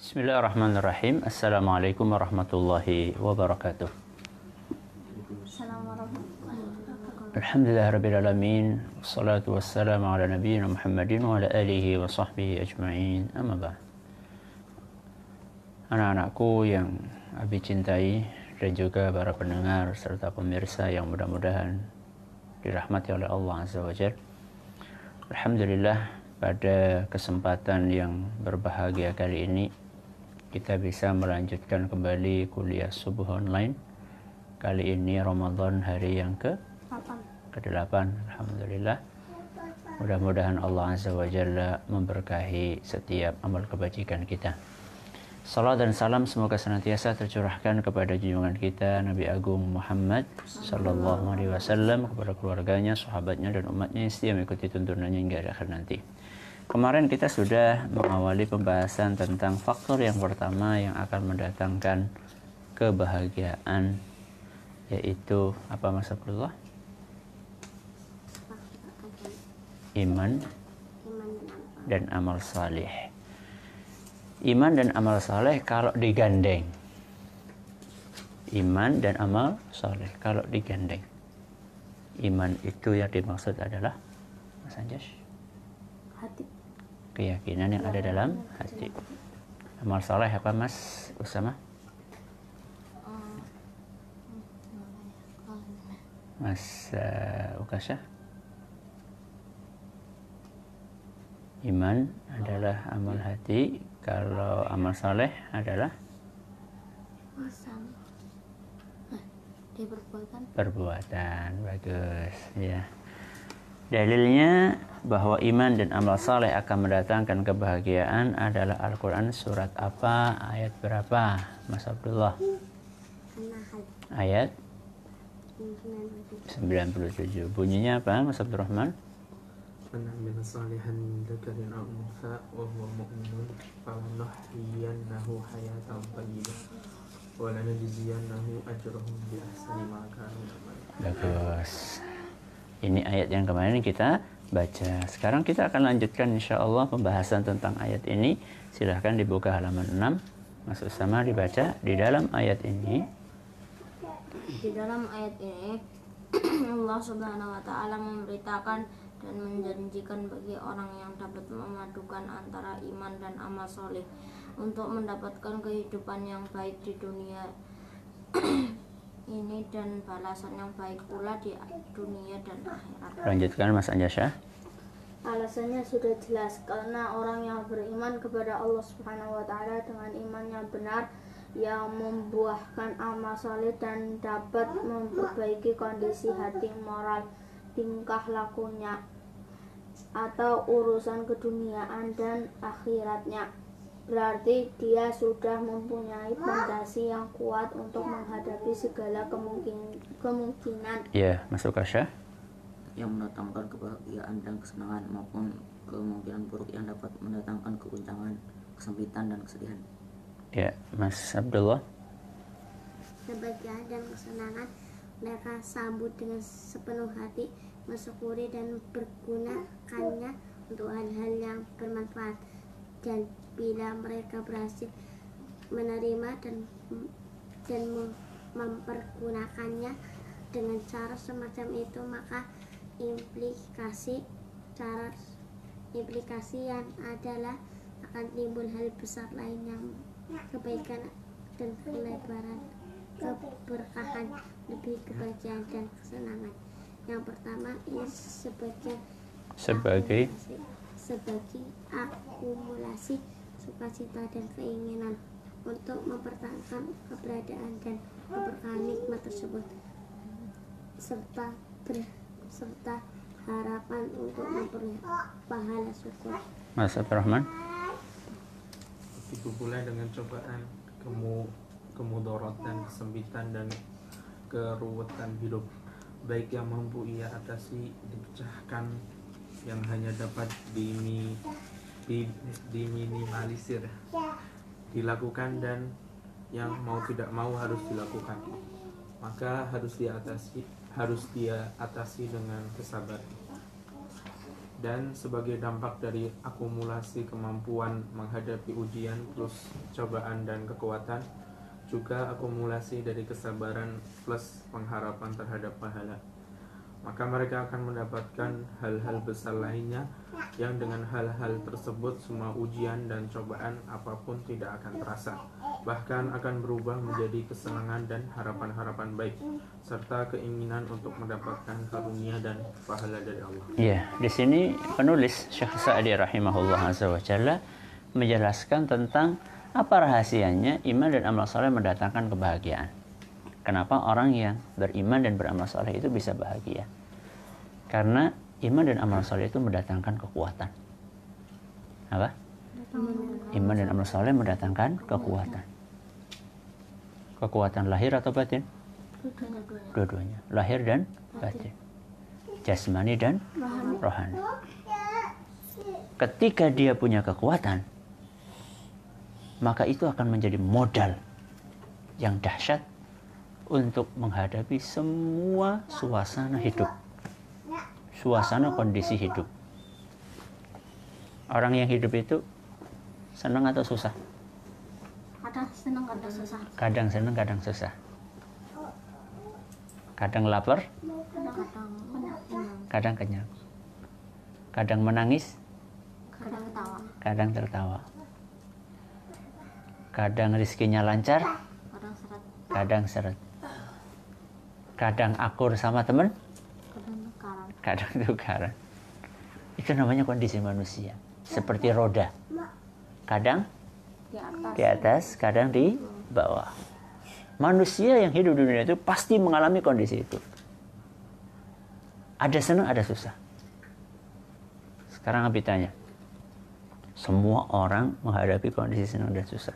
Bismillahirrahmanirrahim. Assalamualaikum warahmatullahi wabarakatuh. Alhamdulillahirrabbilalamin. Wassalatu wassalamu ala nabiyyina Muhammadin wa ala alihi wa sahbihi ajma'in. Amma ba'd. Anak-anakku yang Abi cintai dan juga para pendengar serta pemirsa yang mudah-mudahan dirahmati oleh Allah Azza wa Jalla. Alhamdulillah, pada kesempatan yang berbahagia kali ini kita bisa melanjutkan kembali kuliah subuh online. Kali ini Ramadan hari yang ke-8. Alhamdulillah. Mudah-mudahan Allah Azza wa Jalla memberkahi setiap amal kebajikan kita. Salam dan salam semoga senantiasa tercurahkan kepada junjungan kita Nabi Agung Muhammad sallallahu alaihi wasallam, kepada keluarganya, sahabatnya dan umatnya yang setia mengikuti tuntunannya hingga akhir nanti. Kemarin kita sudah mengawali pembahasan tentang faktor yang pertama yang akan mendatangkan kebahagiaan, yaitu apa, Mas Abdullah? Iman dan amal saleh. Iman dan amal saleh kalau digandeng. Iman dan amal saleh kalau digandeng. Iman itu yang dimaksud adalah, Mas Anjas, hati, keyakinan yang ada dalam hati. Amal saleh apa, Mas Usama? Mas Ukasha? Iman adalah amal hati, kalau amal saleh adalah perbuatan. Bagus ya. Dalilnya bahwa iman dan amal saleh akan mendatangkan kebahagiaan adalah Al-Quran. Surat apa, ayat berapa, Mas Abdullah? Ayat 97. Bunyinya apa, Mas Abdurrahman? Man 'amila salihan min dzakarin aw untha wa huwa mu'minun falanuhyiyannahu hayatan thayyibah wa lanajziyannahu ajrahum bi ahsani ma kanu ya'malun. Bagus. Ini ayat yang kemarin kita baca. Sekarang kita akan lanjutkan insyaallah pembahasan tentang ayat ini. Silahkan dibuka halaman 6. Mas Usama dibaca di dalam ayat ini. Di dalam ayat ini Allah Subhanahu wa taala memberitakan dan menjanjikan bagi orang yang dapat memadukan antara iman dan amal soleh untuk mendapatkan kehidupan yang baik di dunia ini dan balasan yang baik pula di dunia dan akhirat. Lanjutkan, Mas Anjasya. Alasannya sudah jelas, karena orang yang beriman kepada Allah Subhanahu wa taala dengan iman yang benar yang membuahkan amal soleh dan dapat memperbaiki kondisi hati, moral, tingkah lakunya atau urusan keduniaan dan akhiratnya, berarti dia sudah mempunyai fondasi yang kuat untuk menghadapi segala kemungkinan. Ya, Mas Ukasha. Yang mendatangkan kebahagiaan dan kesenangan maupun kemungkinan buruk yang dapat mendatangkan keguncangan, kesempitan dan kesedihan. Ya, Mas Abdullah. Kebahagiaan dan kesenangan mereka sambut dengan sepenuh hati, mensyukuri dan bergunakannya untuk hal-hal yang bermanfaat, dan bila mereka berhasil menerima dan mempergunakannya dengan cara semacam itu, maka implikasi yang adalah akan timbul hal besar lain yang kebaikan dan kelebaran, keberkahan, lebih kebahagiaan dan kesenangan. Yang pertama, ini sebagai akumulasi sukacita dan keinginan untuk mempertahankan keberadaan dan keberkahan nikmat tersebut, serta harapan untuk memperoleh pahala syukur. Mas Abdurrahman. Begitu pula dengan cobaan, kemudaratan, kesempitan dan keruwetan hidup, baik yang mampu ia atasi dipecahkan, yang hanya dapat diminimalisir, dilakukan, dan yang mau tidak mau harus dilakukan, maka harus dia atasi dengan kesabaran. Dan sebagai dampak dari akumulasi kemampuan menghadapi ujian plus cobaan dan kekuatan, juga akumulasi dari kesabaran plus pengharapan terhadap pahala. Maka mereka akan mendapatkan hal-hal besar lainnya yang dengan hal-hal tersebut semua ujian dan cobaan apapun tidak akan terasa, bahkan akan berubah menjadi kesenangan dan harapan-harapan baik serta keinginan untuk mendapatkan karunia dan pahala dari Allah. Ya, di sini penulis Syekh Sa'di rahimahullah azza wa jalla menjelaskan tentang apa rahasianya iman dan amal soleh mendatangkan kebahagiaan. Kenapa orang yang beriman dan beramal soleh itu bisa bahagia? Karena iman dan amal soleh itu mendatangkan kekuatan. Apa? Iman dan amal soleh mendatangkan kekuatan. Kekuatan lahir atau batin? Dua-duanya. Lahir dan batin. Jasmani dan rohani. Ketika dia punya kekuatan, maka itu akan menjadi modal yang dahsyat untuk menghadapi semua suasana hidup, suasana kondisi hidup. Orang yang hidup itu senang atau susah? Kadang senang, kadang susah. Kadang senang, kadang susah. Kadang lapar, kadang kenyang. Kadang menangis, Kadang ketawa. kadang tertawa. Kadang rezekinya lancar, Kadang seret. kadang seret. Kadang akur sama teman, Kadang karam. kadang tukaran. Itu namanya kondisi manusia. Seperti roda. Kadang Di di atas, kadang di bawah. Manusia yang hidup di dunia itu pasti mengalami kondisi itu. Ada senang, ada susah. Sekarang Abi tanya. Semua orang menghadapi kondisi senang dan susah.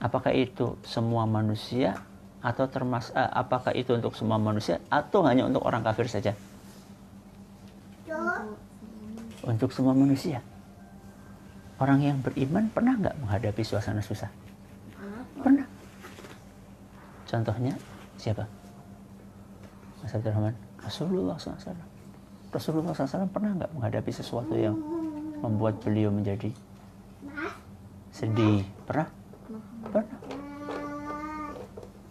Apakah itu semua manusia atau apakah itu untuk semua manusia atau hanya untuk orang kafir saja? Untuk semua manusia. Orang yang beriman pernah nggak menghadapi suasana susah? Pernah. Contohnya siapa? Mas Abdurrahman? Rasulullah SAW. Rasulullah SAW pernah nggak menghadapi sesuatu yang membuat beliau menjadi sedih? Pernah? Pernah.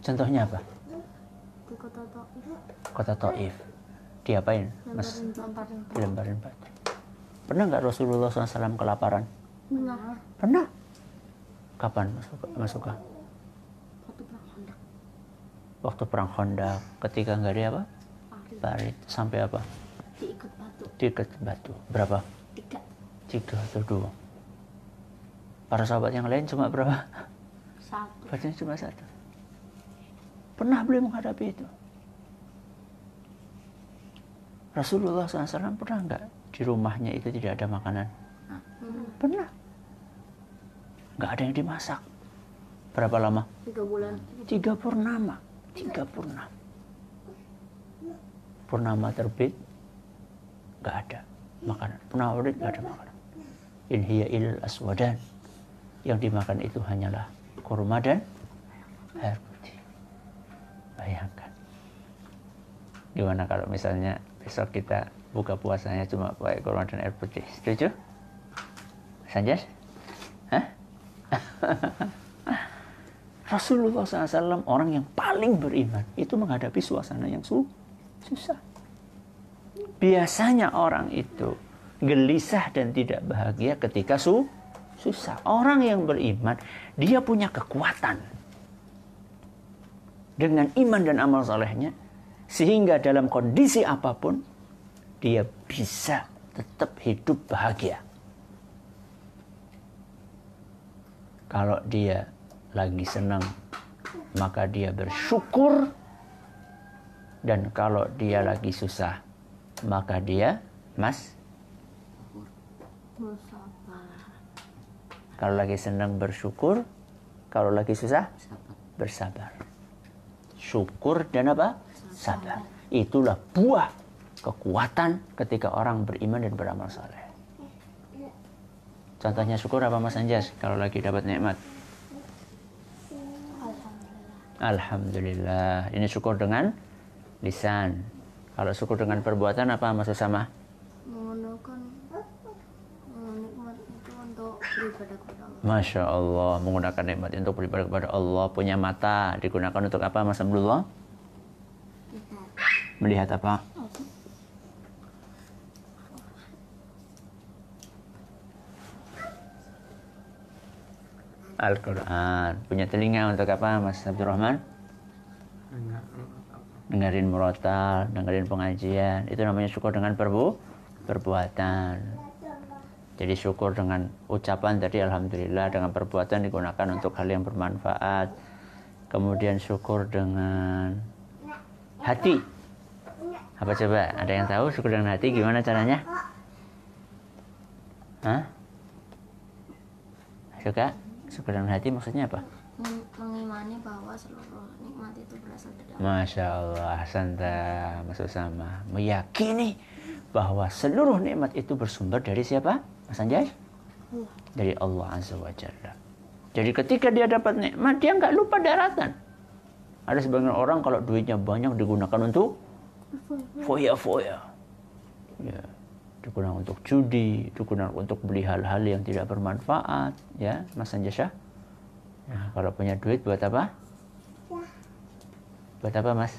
Contohnya apa? Di kota Taif. Kota Taif. Diapain? Mas? Dilemparin batu. Pernah nggak Rasulullah SAW kelaparan? Benar. Pernah. Kapan masuk? Waktu perang Khandaq. Ketika nggak ada apa? Parit. Sampai apa? Diikat batu. Diikat batu. Berapa? 3 atau 2. Para sahabat yang lain cuma berapa? 1. Batunya cuma 1. Pernah beliau menghadapi itu? Rasulullah SAW pernah nggak di rumahnya itu tidak ada makanan? Pernah. Nggak ada yang dimasak. Berapa lama? 3 bulan. 3 purnama. 3 purnama. Purnama terbit, nggak ada makanan. Purnama terbit, nggak ada makanan. In hiya ilal aswadan. Yang dimakan itu hanyalah kurma dan air putih. Bayangkan. Gimana kalau misalnya besok kita buka puasanya cuma pakai kurma dan air putih? Setuju? Sanjas? Hah? Rasulullah SAW orang yang paling beriman itu menghadapi suasana yang susah. Biasanya orang itu gelisah dan tidak bahagia ketika susah. Orang yang beriman, dia punya kekuatan dengan iman dan amal solehnya, sehingga dalam kondisi apapun dia bisa tetap hidup bahagia. Kalau dia lagi senang, maka dia bersyukur. Dan kalau dia lagi susah, maka dia kalau lagi senang bersyukur, kalau lagi susah bersabar. Syukur dan apa? Sabar. Itulah buah kekuatan ketika orang beriman dan beramal saleh. Contohnya syukur apa Mas Anjas kalau lagi dapat nikmat? Alhamdulillah. Ini syukur dengan lisan. Kalau syukur dengan perbuatan apa Mas Usama? Menggunakan beribadah kepada Allah. Masya Allah, menggunakan nikmat untuk beribadah kepada Allah. Punya mata digunakan untuk apa, Mas Abdullah? Melihat apa? Al-Quran. Punya telinga untuk apa, Mas Abdurrahman? Dengerin murotal, dengerin pengajian. Itu namanya syukur dengan perbuatan. Jadi syukur dengan ucapan tadi alhamdulillah, dengan perbuatan digunakan untuk hal yang bermanfaat. Kemudian syukur dengan hati. Apa coba? Ada yang tahu syukur dengan hati gimana caranya? Hah? Suka? Syukur dengan hati maksudnya apa? Mengimani bahwa seluruh nikmat itu berasal dari Allah. Masya Allah, santa Mas Usama. Meyakini bahwa seluruh nikmat itu bersumber dari siapa, Mas Anjas? Dari Allah Azza wa Jalla. Jadi ketika dia dapat nikmat, dia nggak lupa daratan. Ada sebagian orang kalau duitnya banyak digunakan untuk foya-foya. Ya, digunakan untuk judi, digunakan untuk beli hal-hal yang tidak bermanfaat, ya, Mas Anjas. Nah, kalau punya duit buat apa? Buat apa, Mas?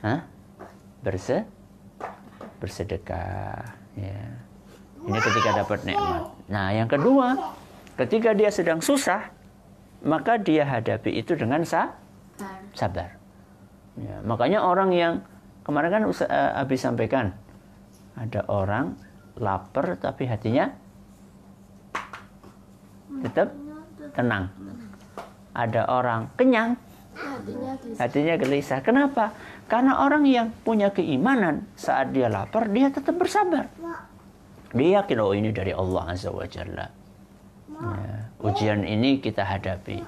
Hah? Bersedekah, ya. Ini ketika dapat nikmat. Nah, yang kedua, ketika dia sedang susah, maka dia hadapi itu dengan sabar. Ya, makanya orang yang kemarin kan Abi sampaikan, ada orang lapar tapi hatinya tetap tenang. Ada orang kenyang, hatinya gelisah. Kenapa? Karena orang yang punya keimanan saat dia lapar, dia tetap bersabar. Dia yakin, oh ini dari Allah Azza wa Jalla. Ya, ujian ini kita hadapi.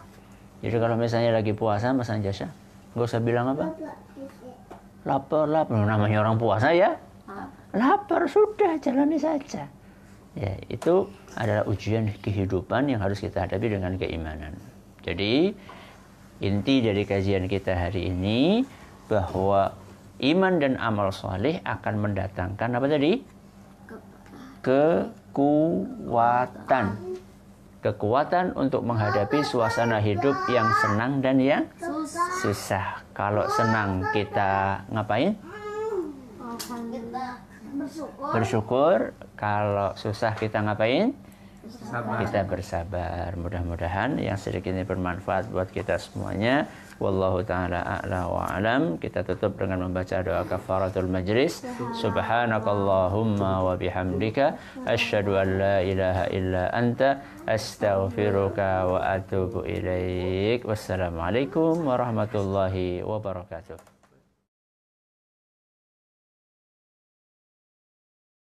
Jadi kalau misalnya lagi puasa, Mas Anjasya, nggak usah bilang apa? Lapar. Namanya orang puasa ya. Lapar, sudah jalani saja. Ya, itu adalah ujian kehidupan yang harus kita hadapi dengan keimanan. Jadi inti dari kajian kita hari ini bahwa iman dan amal soleh akan mendatangkan apa tadi? Kekuatan untuk menghadapi suasana hidup yang senang dan yang susah. Kalau senang kita ngapain? Bersyukur. Kalau susah kita ngapain? Kita bersabar. Mudah-mudahan yang sedikit ini bermanfaat buat kita semuanya. Wallahu ta'ala a'la wa alam. Kita tutup dengan membaca doa kafaratul majlis. Subhanakallahumma wa bihamdika asyhadu an la ilaha illa anta astaghfiruka wa atubu ilaik. Wassalamualaikum warahmatullahi wabarakatuh.